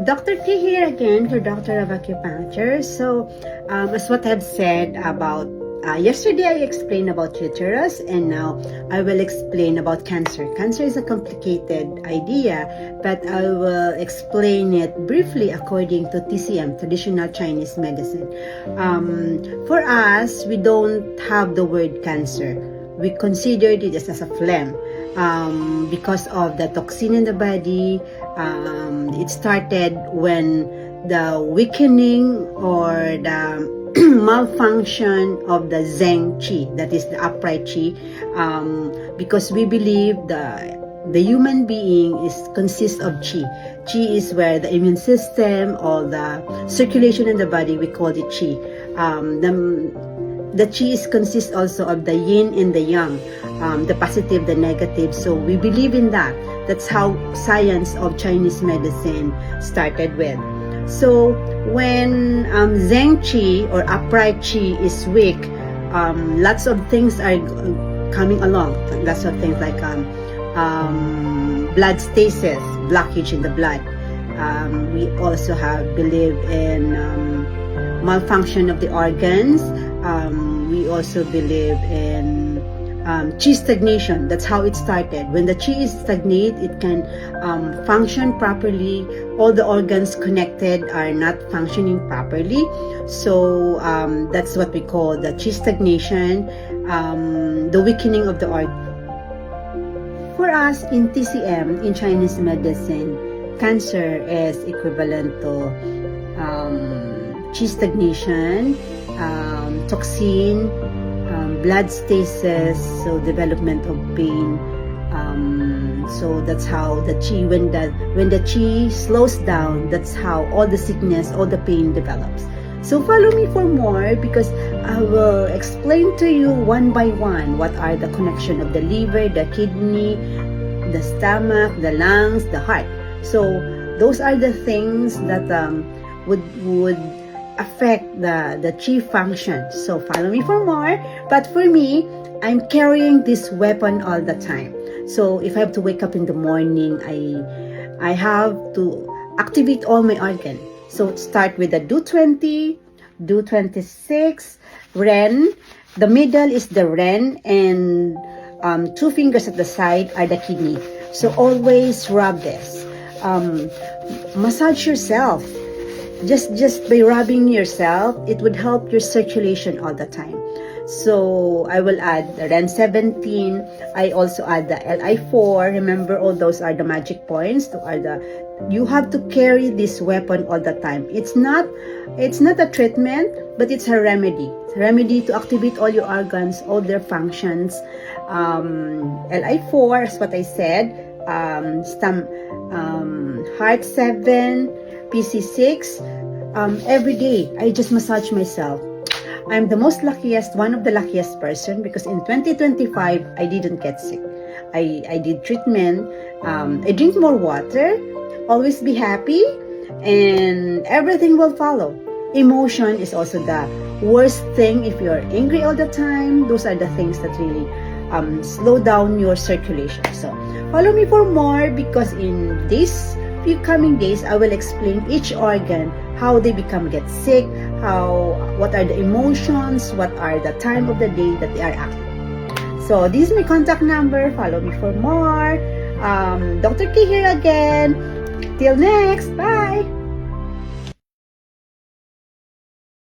Dr. T here again for Doctor of Acupuncture. So, as what I've said about yesterday, I explained about uterus, and now I will explain about cancer. Cancer is a complicated idea, but I will explain it briefly according to TCM, traditional Chinese medicine. For us, we don't have the word cancer. We considered it as a phlegm because of the toxin in the body. It started when the weakening or the malfunction of the Zheng Qi, that is the upright Qi, because we believe the human being consists of Qi. Qi is where the immune system or the circulation in the body, we call it Qi. The Qi consists also of the yin and the yang, the positive, the negative. So we believe in that. That's how science of Chinese medicine started with. So when Zheng Qi or upright Qi is weak, lots of things are coming along. Lots of things like blood stasis, blockage in the blood. We also believe in malfunction of the organs. We also believe in Qi stagnation. That's how it started. When the Qi is stagnate, it can function properly. All the organs connected are not functioning properly. So that's what we call the Qi stagnation, the weakening of the organ. For us in TCM, in Chinese medicine, cancer is equivalent to Qi stagnation, toxin, blood stasis, so development of pain. So that's how the Qi, when the Qi slows down, that's how all the sickness, all the pain develops. So follow me for more, because I will explain to you one by one what are the connection of the liver, the kidney, the stomach, the lungs, the heart. So those are the things that would affect the Qi function. So follow me for more. But for me, I'm carrying this weapon all the time. So if I have to wake up in the morning, I have to activate all my organs. So start with the Du20, Du26, Ren. The middle is the Ren, and 2 fingers at the side are the kidney. So always rub this. Massage yourself. Just by rubbing yourself, it would help your circulation all the time. So I will add the Ren 17. I also add the Li4. Remember, all those are the magic points. You have to carry this weapon all the time. It's not a treatment, but it's a remedy. It's a remedy to activate all your organs, all their functions. Li4 is what I said. Heart 7. PC6, every day I just massage myself. I'm the most luckiest, one of the luckiest person, because in 2025 I didn't get sick. I did treatment. I drink more water. Always be happy, and everything will follow. Emotion is also the worst thing. If you're angry all the time, those are the things that really slow down your circulation. So follow me for more, because in this few coming days, I will explain each organ, how they get sick, what are the emotions, what are the time of the day that they are active. So this is my contact number. Follow me for more. Dr. K here again. Till next. Bye.